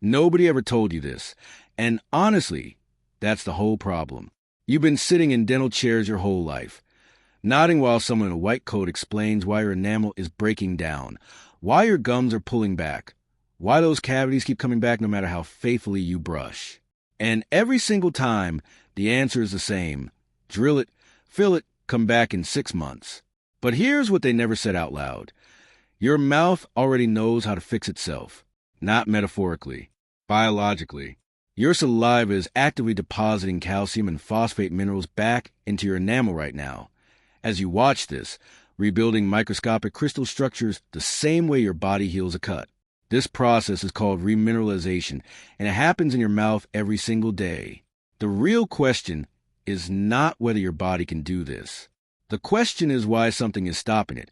Nobody ever told you this. And honestly, that's the whole problem. You've been sitting in dental chairs your whole life, nodding while someone in a white coat explains why your enamel is breaking down, why your gums are pulling back, why those cavities keep coming back no matter how faithfully you brush. And every single time, the answer is the same. Drill it, fill it, come back in 6 months. But here's what they never said out loud. Your mouth already knows how to fix itself. Not metaphorically, biologically. Your saliva is actively depositing calcium and phosphate minerals back into your enamel right now. As you watch this, rebuilding microscopic crystal structures the same way your body heals a cut. This process is called remineralization, and it happens in your mouth every single day. The real question is not whether your body can do this. The question is why something is stopping it,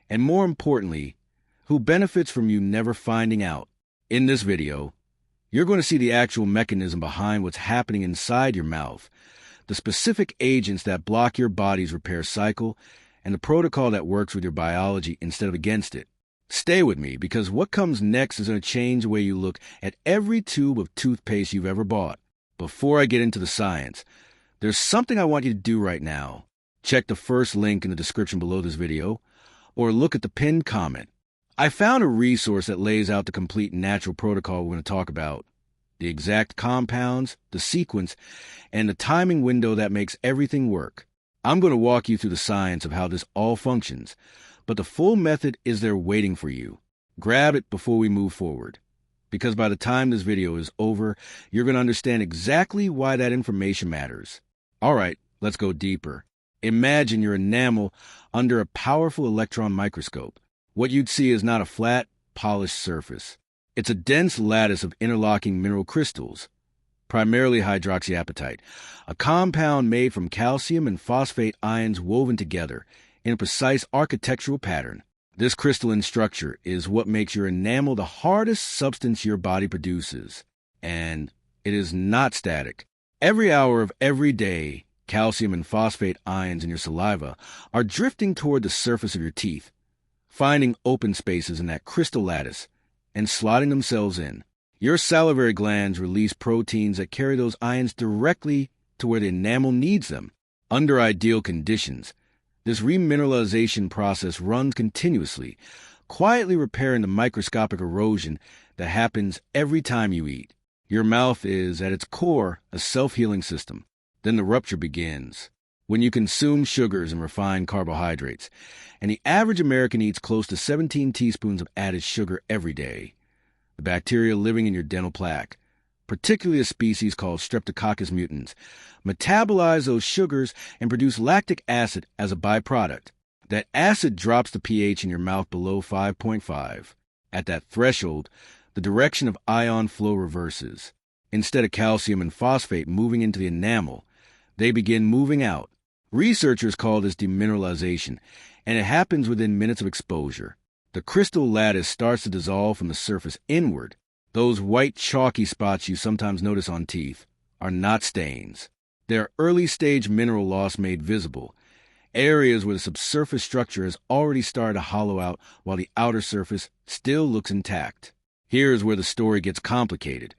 and more importantly, who benefits from you never finding out. In this video, you're going to see the actual mechanism behind what's happening inside your mouth, the specific agents that block your body's repair cycle, and the protocol that works with your biology instead of against it. Stay with me, because what comes next is going to change the way you look at every tube of toothpaste you've ever bought. Before I get into the science, there's something I want you to do right now. Check the first link in the description below this video, or look at the pinned comment. I found a resource that lays out the complete natural protocol we're going to talk about, the exact compounds, the sequence, and the timing window that makes everything work. I'm going to walk you through the science of how this all functions, but the full method is there waiting for you. Grab it before we move forward, because by the time this video is over, you're going to understand exactly why that information matters. All right, let's go deeper. Imagine your enamel under a powerful electron microscope. What you'd see is not a flat, polished surface. It's a dense lattice of interlocking mineral crystals, primarily hydroxyapatite, a compound made from calcium and phosphate ions woven together in a precise architectural pattern. This crystalline structure is what makes your enamel the hardest substance your body produces. And it is not static. Every hour of every day, calcium and phosphate ions in your saliva are drifting toward the surface of your teeth, finding open spaces in that crystal lattice and slotting themselves in. Your salivary glands release proteins that carry those ions directly to where the enamel needs them. Under ideal conditions, this remineralization process runs continuously, quietly repairing the microscopic erosion that happens every time you eat. Your mouth is, at its core, a self-healing system. Then the rupture begins when you consume sugars and refined carbohydrates, and the average American eats close to 17 teaspoons of added sugar every day. The bacteria living in your dental plaque, particularly a species called Streptococcus mutans, metabolize those sugars and produce lactic acid as a byproduct. That acid drops the pH in your mouth below 5.5. At that threshold, the direction of ion flow reverses. Instead of calcium and phosphate moving into the enamel, they begin moving out. Researchers call this demineralization, and it happens within minutes of exposure. The crystal lattice starts to dissolve from the surface inward. Those white chalky spots you sometimes notice on teeth are not stains. They're early-stage mineral loss made visible, areas where the subsurface structure has already started to hollow out while the outer surface still looks intact. Here's where the story gets complicated.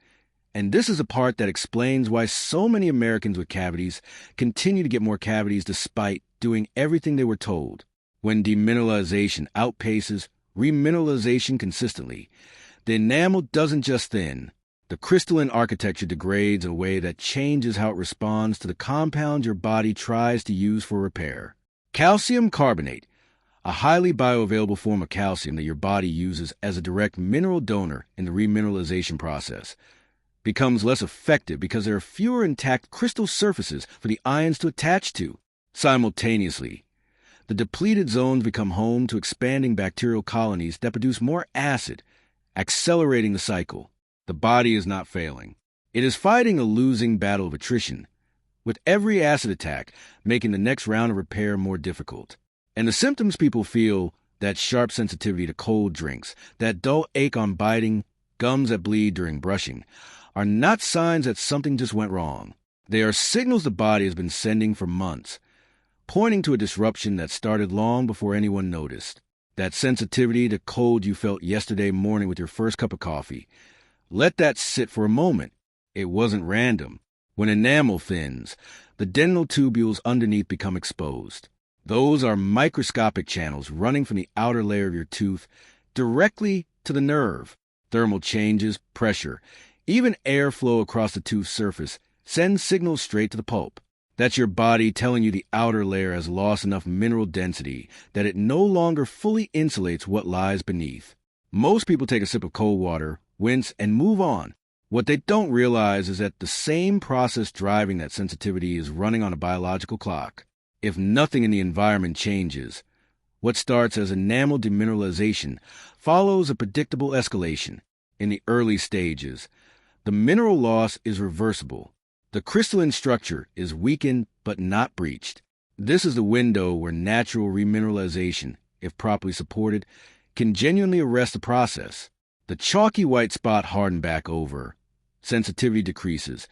And this is the part that explains why so many Americans with cavities continue to get more cavities despite doing everything they were told. When demineralization outpaces remineralization consistently, the enamel doesn't just thin. The crystalline architecture degrades in a way that changes how it responds to the compounds your body tries to use for repair. Calcium carbonate, a highly bioavailable form of calcium that your body uses as a direct mineral donor in the remineralization process, becomes less effective because there are fewer intact crystal surfaces for the ions to attach to. Simultaneously, the depleted zones become home to expanding bacterial colonies that produce more acid, accelerating the cycle. The body is not failing. It is fighting a losing battle of attrition, with every acid attack making the next round of repair more difficult. And the symptoms people feel, that sharp sensitivity to cold drinks, that dull ache on biting, gums that bleed during brushing, are not signs that something just went wrong. They are signals the body has been sending for months, pointing to a disruption that started long before anyone noticed. That sensitivity to cold you felt yesterday morning with your first cup of coffee, Let that sit for a moment. It wasn't random. When enamel thins, the dental tubules underneath become exposed. Those are microscopic channels running from the outer layer of your tooth directly to the nerve. Thermal changes, pressure, even airflow across the tooth surface sends signals straight to the pulp. That's your body telling you the outer layer has lost enough mineral density that it no longer fully insulates what lies beneath. Most people take a sip of cold water, wince, and move on. What they don't realize is that the same process driving that sensitivity is running on a biological clock. If nothing in the environment changes, what starts as enamel demineralization follows a predictable escalation. In the early stages, the mineral loss is reversible. The crystalline structure is weakened but not breached. This is the window where natural remineralization, if properly supported, can genuinely arrest the process. The chalky white spot hardened back over, sensitivity decreases,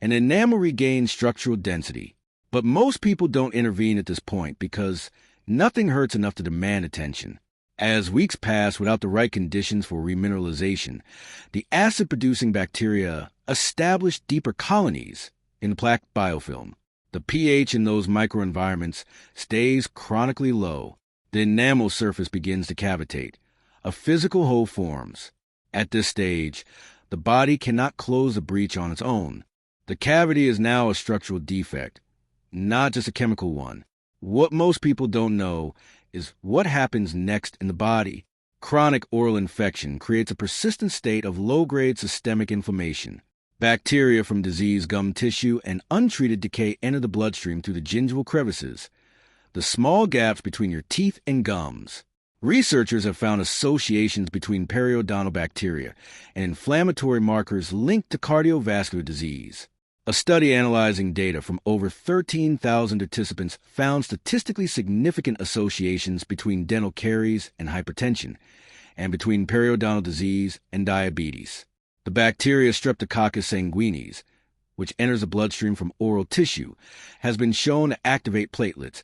and enamel regains structural density. But most people don't intervene at this point because nothing hurts enough to demand attention. As weeks pass without the right conditions for remineralization, the acid-producing bacteria establish deeper colonies in the plaque biofilm. The pH in those microenvironments stays chronically low. The enamel surface begins to cavitate. A physical hole forms. At this stage, the body cannot close the breach on its own. The cavity is now a structural defect, not just a chemical one. What most people don't know is what happens next in the body. Chronic oral infection creates a persistent state of low-grade systemic inflammation. Bacteria from diseased gum tissue and untreated decay enter the bloodstream through the gingival crevices, the small gaps between your teeth and gums. Researchers have found associations between periodontal bacteria and inflammatory markers linked to cardiovascular disease. A study analyzing data from over 13,000 participants found statistically significant associations between dental caries and hypertension, and between periodontal disease and diabetes. The bacteria Streptococcus sanguinis, which enters the bloodstream from oral tissue, has been shown to activate platelets,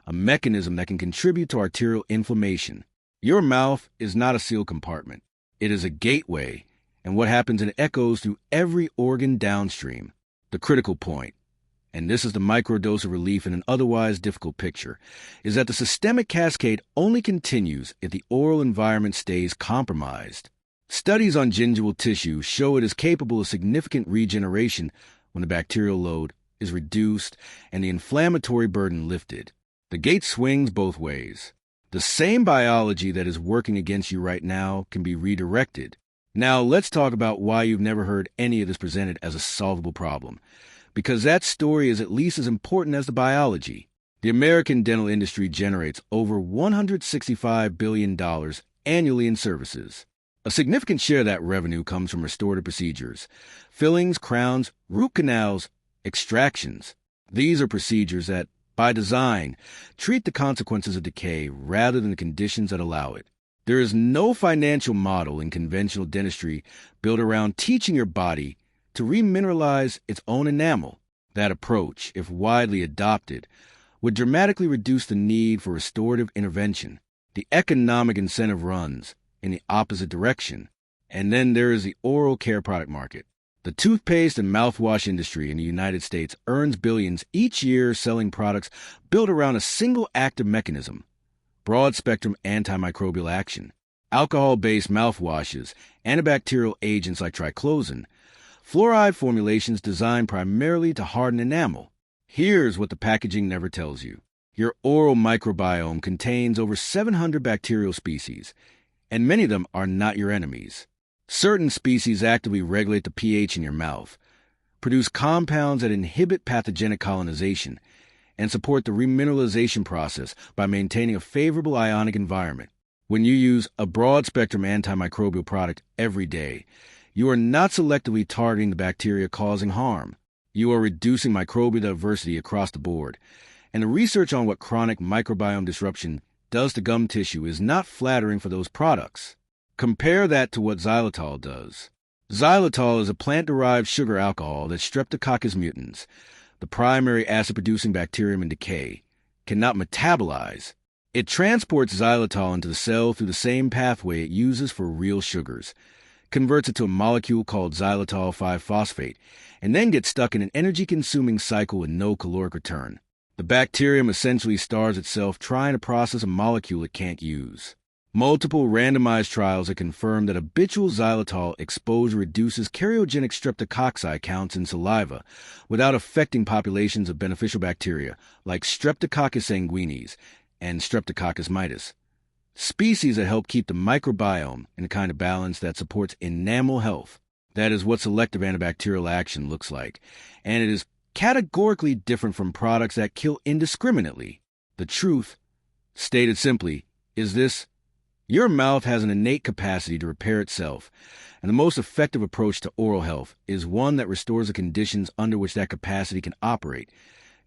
a mechanism that can contribute to arterial inflammation. Your mouth is not a sealed compartment. It is a gateway, and what happens in it echoes through every organ downstream. The critical point, and this is the microdose of relief in an otherwise difficult picture, is that the systemic cascade only continues if the oral environment stays compromised. Studies on gingival tissue show it is capable of significant regeneration when the bacterial load is reduced and the inflammatory burden lifted. The gate swings both ways. The same biology that is working against you right now can be redirected. Now, let's talk about why you've never heard any of this presented as a solvable problem, because that story is at least as important as the biology. The American dental industry generates over $165 billion annually in services. A significant share of that revenue comes from restorative procedures, fillings, crowns, root canals, extractions. These are procedures that, by design, treat the consequences of decay rather than the conditions that allow it. There is no financial model in conventional dentistry built around teaching your body to remineralize its own enamel. That approach, if widely adopted, would dramatically reduce the need for restorative intervention. The economic incentive runs in the opposite direction. And then there is the oral care product market. The toothpaste and mouthwash industry in the United States earns billions each year selling products built around a single active mechanism: broad-spectrum antimicrobial action. Alcohol-based mouthwashes, antibacterial agents like triclosan, fluoride formulations designed primarily to harden enamel. Here's what the packaging never tells you. Your oral microbiome contains over 700 bacterial species, and many of them are not your enemies. Certain species actively regulate the pH in your mouth, produce compounds that inhibit pathogenic colonization, and support the remineralization process by maintaining a favorable ionic environment. When you use a broad-spectrum antimicrobial product every day, you are not selectively targeting the bacteria causing harm. You are reducing microbial diversity across the board, and the research on what chronic microbiome disruption does to gum tissue is not flattering for those products. Compare that to what xylitol does. Xylitol is a plant-derived sugar alcohol that Streptococcus mutans, the primary acid-producing bacterium in decay, cannot metabolize. It transports xylitol into the cell through the same pathway it uses for real sugars, converts it to a molecule called xylitol 5-phosphate, and then gets stuck in an energy-consuming cycle with no caloric return. The bacterium essentially starves itself trying to process a molecule it can't use. Multiple randomized trials have confirmed that habitual xylitol exposure reduces karyogenic streptococci counts in saliva without affecting populations of beneficial bacteria like Streptococcus sanguinis and Streptococcus mitis, species that help keep the microbiome in a kind of balance that supports enamel health. That is what selective antibacterial action looks like, and it is categorically different from products that kill indiscriminately. The truth, stated simply, is this: your mouth has an innate capacity to repair itself, and the most effective approach to oral health is one that restores the conditions under which that capacity can operate,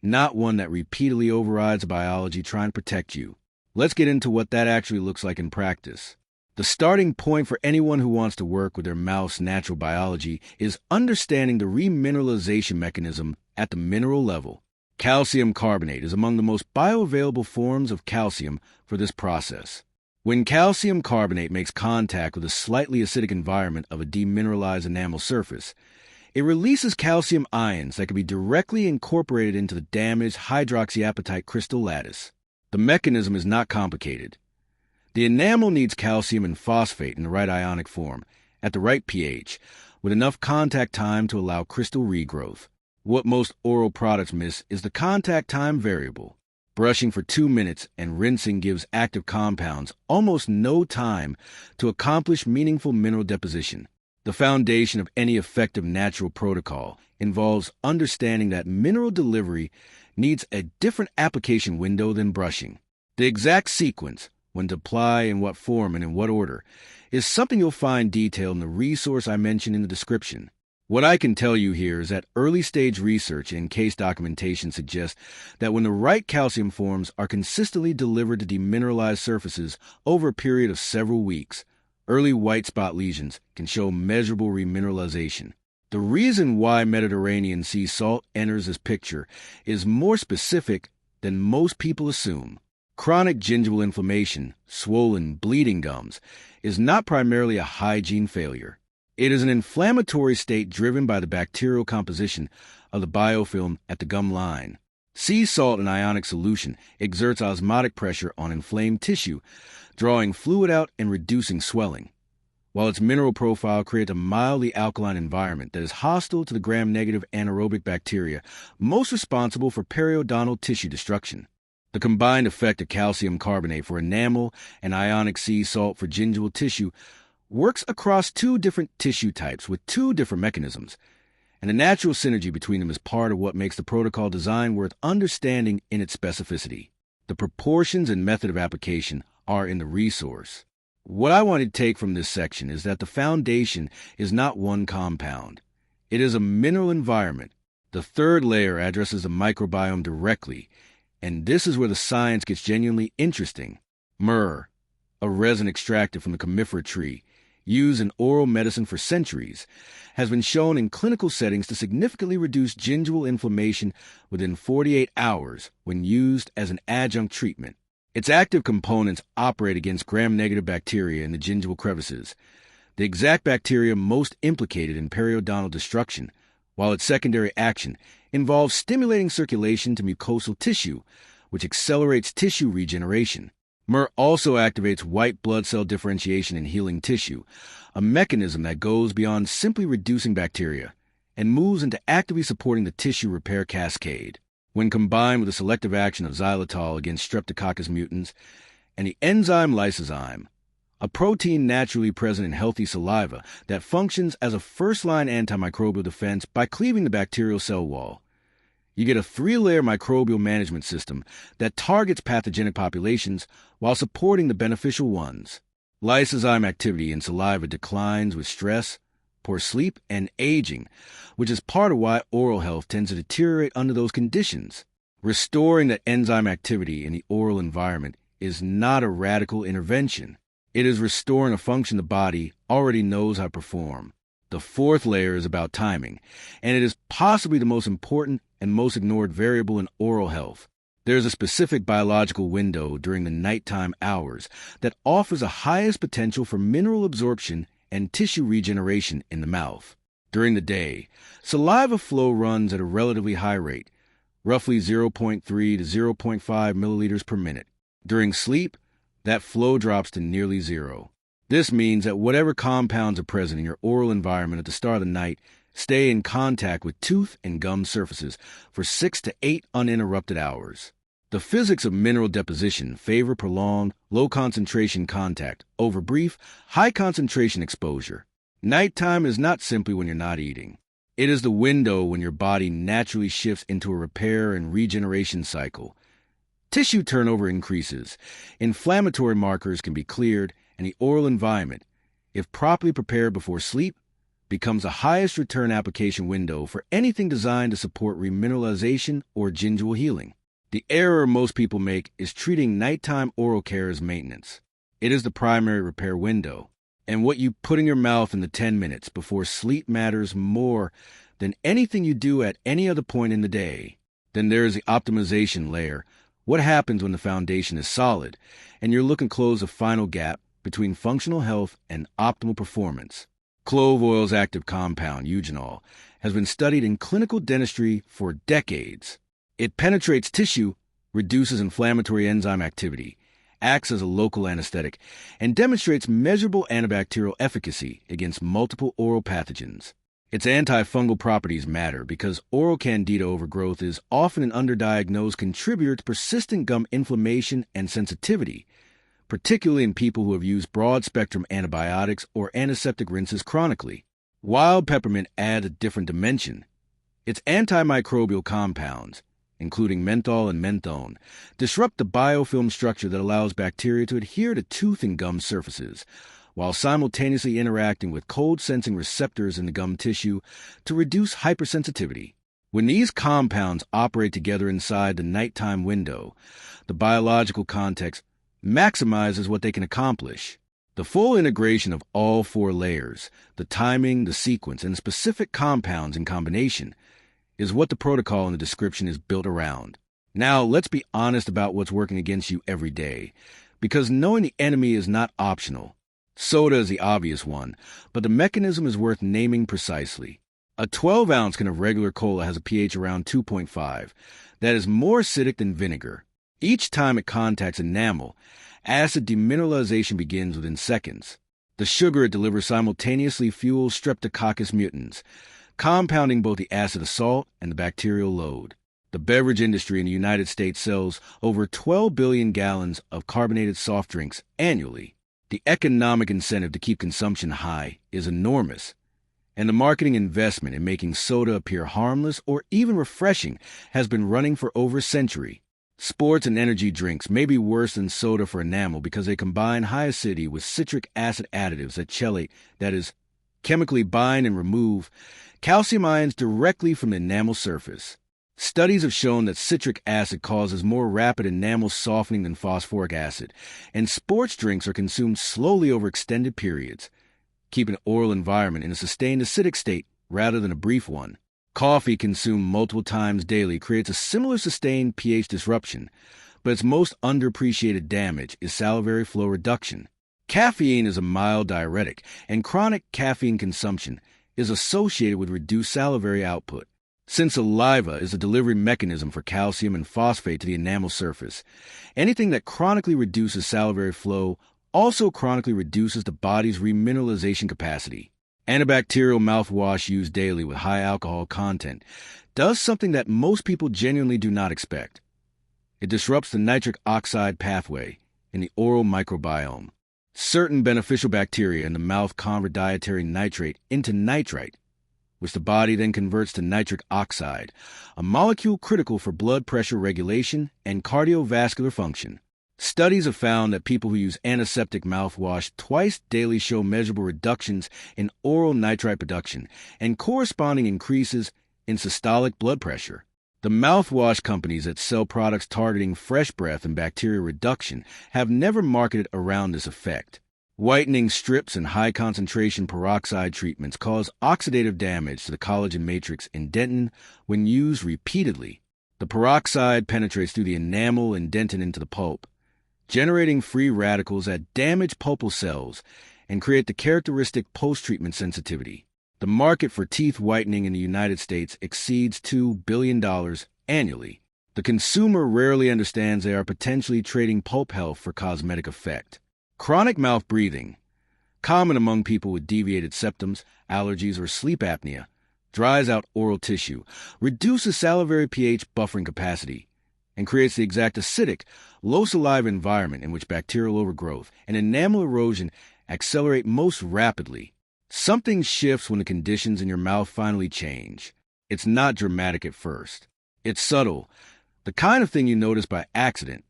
not one that repeatedly overrides biology trying to protect you. Let's get into what that actually looks like in practice. The starting point for anyone who wants to work with their mouth's natural biology is understanding the remineralization mechanism at the mineral level. Calcium carbonate is among the most bioavailable forms of calcium for this process. When calcium carbonate makes contact with a slightly acidic environment of a demineralized enamel surface, it releases calcium ions that can be directly incorporated into the damaged hydroxyapatite crystal lattice. The mechanism is not complicated. The enamel needs calcium and phosphate in the right ionic form, at the right pH, with enough contact time to allow crystal regrowth. What most oral products miss is the contact time variable. Brushing for 2 minutes and rinsing gives active compounds almost no time to accomplish meaningful mineral deposition. The foundation of any effective natural protocol involves understanding that mineral delivery needs a different application window than brushing. The exact sequence, when to apply, in what form, and in what order, is something you'll find detailed in the resource I mentioned in the description. What I can tell you here is that early-stage research and case documentation suggests that when the right calcium forms are consistently delivered to demineralized surfaces over a period of several weeks, early white spot lesions can show measurable remineralization. The reason why Mediterranean sea salt enters this picture is more specific than most people assume. Chronic gingival inflammation, swollen, bleeding gums, is not primarily a hygiene failure. It is an inflammatory state driven by the bacterial composition of the biofilm at the gum line. Sea salt in ionic solution exerts osmotic pressure on inflamed tissue, drawing fluid out and reducing swelling, while its mineral profile creates a mildly alkaline environment that is hostile to the gram-negative anaerobic bacteria most responsible for periodontal tissue destruction. The combined effect of calcium carbonate for enamel and ionic sea salt for gingival tissue works across 2 different tissue types with 2 different mechanisms, and the natural synergy between them is part of what makes the protocol design worth understanding in its specificity. The proportions and method of application are in the resource. What I want to take from this section is that the foundation is not one compound. It is a mineral environment. The 3rd layer addresses the microbiome directly, and this is where the science gets genuinely interesting. Myrrh, a resin extracted from the commiphora tree, used in oral medicine for centuries, has been shown in clinical settings to significantly reduce gingival inflammation within 48 hours when used as an adjunct treatment. Its active components operate against gram-negative bacteria in the gingival crevices, the exact bacteria most implicated in periodontal destruction, while its secondary action involves stimulating circulation to mucosal tissue, which accelerates tissue regeneration. Myrrh also activates white blood cell differentiation in healing tissue, a mechanism that goes beyond simply reducing bacteria and moves into actively supporting the tissue repair cascade. When combined with the selective action of xylitol against Streptococcus mutans and the enzyme lysozyme, a protein naturally present in healthy saliva that functions as a first-line antimicrobial defense by cleaving the bacterial cell wall, you get a 3-layer microbial management system that targets pathogenic populations while supporting the beneficial ones. Lysozyme activity in saliva declines with stress, poor sleep, and aging, which is part of why oral health tends to deteriorate under those conditions. Restoring that enzyme activity in the oral environment is not a radical intervention. It is restoring a function the body already knows how to perform. The 4th layer is about timing, and it is possibly the most important and most ignored variable in oral health. There is a specific biological window during the nighttime hours that offers the highest potential for mineral absorption and tissue regeneration in the mouth. During the day, saliva flow runs at a relatively high rate, roughly 0.3 to 0.5 milliliters per minute. During sleep, that flow drops to nearly zero. This means that whatever compounds are present in your oral environment at the start of the night stay in contact with tooth and gum surfaces for 6 to 8 uninterrupted hours. The physics of mineral deposition favor prolonged, low-concentration contact over brief, high-concentration exposure. Nighttime is not simply when you're not eating. It is the window when your body naturally shifts into a repair and regeneration cycle. Tissue turnover increases, inflammatory markers can be cleared, and the oral environment, if properly prepared before sleep, becomes the highest return application window for anything designed to support remineralization or gingival healing. The error most people make is treating nighttime oral care as maintenance. It is the primary repair window, and what you put in your mouth in the 10 minutes before sleep matters more than anything you do at any other point in the day. Then there is the optimization layer. What happens when the foundation is solid and you're looking to close the final gap between functional health and optimal performance? Clove oil's active compound, eugenol, has been studied in clinical dentistry for decades. It penetrates tissue, reduces inflammatory enzyme activity, acts as a local anesthetic, and demonstrates measurable antibacterial efficacy against multiple oral pathogens. Its antifungal properties matter because oral candida overgrowth is often an underdiagnosed contributor to persistent gum inflammation and sensitivity, particularly in people who have used broad-spectrum antibiotics or antiseptic rinses chronically. Wild peppermint adds a different dimension. Its antimicrobial compounds, including menthol and menthone, disrupt the biofilm structure that allows bacteria to adhere to tooth and gum surfaces, while simultaneously interacting with cold-sensing receptors in the gum tissue to reduce hypersensitivity. When these compounds operate together inside the nighttime window, the biological context maximizes what they can accomplish. The full integration of all 4 layers, the timing, the sequence, and specific compounds in combination, is what the protocol in the description is built around. Now, let's be honest about what's working against you every day, because knowing the enemy is not optional. Soda is the obvious one, but the mechanism is worth naming precisely. A 12-ounce can of regular cola has a pH around 2.5. That is more acidic than vinegar. Each time it contacts enamel, acid demineralization begins within seconds. The sugar it delivers simultaneously fuels Streptococcus mutans, compounding both the acid assault and the bacterial load. The beverage industry in the United States sells over 12 billion gallons of carbonated soft drinks annually. The economic incentive to keep consumption high is enormous, and the marketing investment in making soda appear harmless or even refreshing has been running for over a century. Sports and energy drinks may be worse than soda for enamel because they combine high acidity with citric acid additives that chelate, that is, chemically bind and remove calcium ions directly from the enamel surface. Studies have shown that citric acid causes more rapid enamel softening than phosphoric acid, and sports drinks are consumed slowly over extended periods, keeping an oral environment in a sustained acidic state rather than a brief one. Coffee consumed multiple times daily creates a similar sustained pH disruption, but its most underappreciated damage is salivary flow reduction. Caffeine is a mild diuretic, and chronic caffeine consumption is associated with reduced salivary output. Since saliva is the delivery mechanism for calcium and phosphate to the enamel surface, anything that chronically reduces salivary flow also chronically reduces the body's remineralization capacity. Antibacterial mouthwash used daily with high alcohol content does something that most people genuinely do not expect. It disrupts the nitric oxide pathway in the oral microbiome. Certain beneficial bacteria in the mouth convert dietary nitrate into nitrite, which the body then converts to nitric oxide, a molecule critical for blood pressure regulation and cardiovascular function. Studies have found that people who use antiseptic mouthwash twice daily show measurable reductions in oral nitrite production and corresponding increases in systolic blood pressure. The mouthwash companies that sell products targeting fresh breath and bacteria reduction have never marketed around this effect. Whitening strips and high-concentration peroxide treatments cause oxidative damage to the collagen matrix in dentin when used repeatedly. The peroxide penetrates through the enamel and dentin into the pulp, generating free radicals that damage pulpal cells and create the characteristic post-treatment sensitivity. The market for teeth whitening in the United States exceeds $2 billion annually. The consumer rarely understands they are potentially trading pulp health for cosmetic effect. Chronic mouth breathing, common among people with deviated septums, allergies, or sleep apnea, dries out oral tissue, reduces salivary pH buffering capacity, and creates the exact acidic, low saliva environment in which bacterial overgrowth and enamel erosion accelerate most rapidly. Something shifts when the conditions in your mouth finally change. It's not dramatic at first. It's subtle, the kind of thing you notice by accident,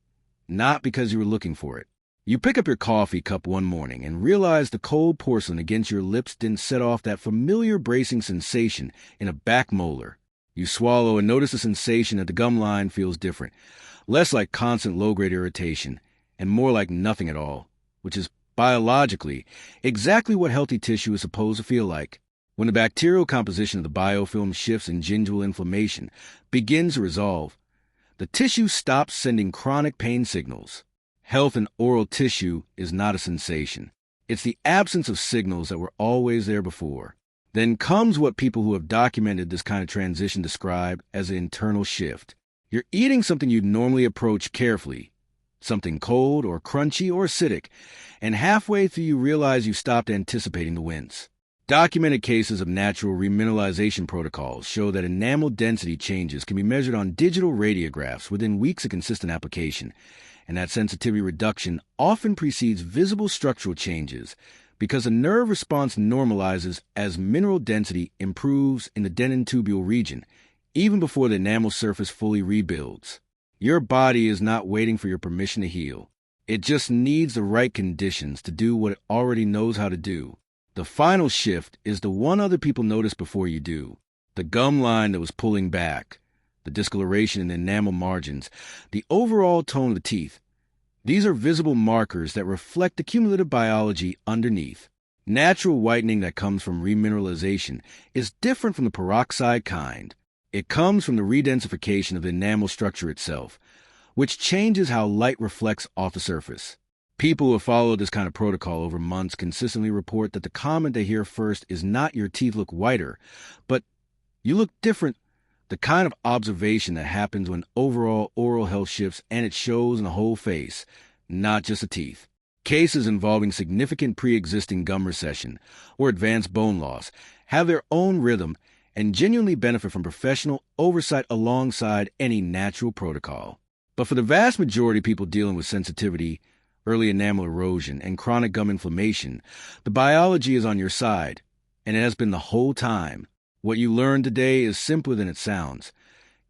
not because you were looking for it. You pick up your coffee cup one morning and realize the cold porcelain against your lips didn't set off that familiar bracing sensation in a back molar. You swallow and notice the sensation that the gum line feels different, less like constant low-grade irritation and more like nothing at all, which is biologically exactly what healthy tissue is supposed to feel like. When the bacterial composition of the biofilm shifts and gingival inflammation begins to resolve, the tissue stops sending chronic pain signals. Health in oral tissue is not a sensation. It's the absence of signals that were always there before. Then comes what people who have documented this kind of transition describe as an internal shift. You're eating something you'd normally approach carefully, something cold or crunchy or acidic, and halfway through you realize you stopped anticipating the wince. Documented cases of natural remineralization protocols show that enamel density changes can be measured on digital radiographs within weeks of consistent application, and that sensitivity reduction often precedes visible structural changes because the nerve response normalizes as mineral density improves in the dentin-tubule region, even before the enamel surface fully rebuilds. Your body is not waiting for your permission to heal. It just needs the right conditions to do what it already knows how to do. The final shift is the one other people notice before you do. The gum line that was pulling back, the discoloration in the enamel margins, the overall tone of the teeth. These are visible markers that reflect the cumulative biology underneath. Natural whitening that comes from remineralization is different from the peroxide kind. It comes from the redensification of the enamel structure itself, which changes how light reflects off the surface. People who have followed this kind of protocol over months consistently report that the comment they hear first is not "your teeth look whiter," but "you look different." The kind of observation that happens when overall oral health shifts, and it shows in the whole face, not just the teeth. Cases involving significant pre-existing gum recession or advanced bone loss have their own rhythm and genuinely benefit from professional oversight alongside any natural protocol. But for the vast majority of people dealing with sensitivity, early enamel erosion, and chronic gum inflammation, the biology is on your side, and it has been the whole time. What you learned today is simpler than it sounds.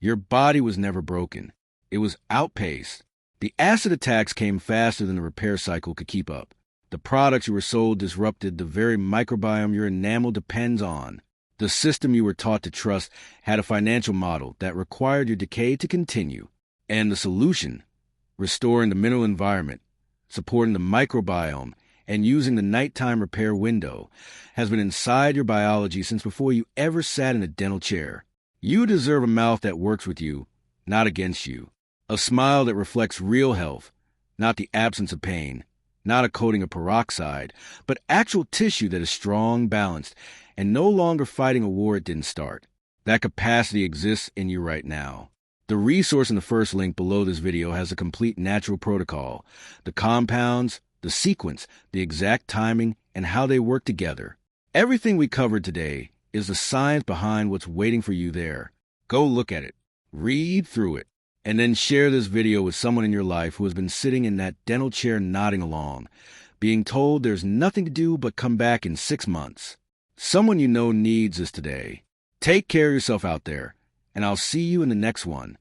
Your body was never broken. It was outpaced. The acid attacks came faster than the repair cycle could keep up. The products you were sold disrupted the very microbiome your enamel depends on. The system you were taught to trust had a financial model that required your decay to continue. And the solution, restoring the mineral environment, supporting the microbiome, and using the nighttime repair window, has been inside your biology since before you ever sat in a dental chair. You deserve a mouth that works with you, not against you. A smile that reflects real health, not the absence of pain, not a coating of peroxide, but actual tissue that is strong, balanced, and no longer fighting a war it didn't start. That capacity exists in you right now. The resource in the first link below this video has a complete natural protocol, the compounds, the sequence, the exact timing, and how they work together. Everything we covered today is the science behind what's waiting for you there. Go look at it, read through it, and then share this video with someone in your life who has been sitting in that dental chair nodding along, being told there's nothing to do but come back in 6 months. Someone you know needs this today. Take care of yourself out there, and I'll see you in the next one.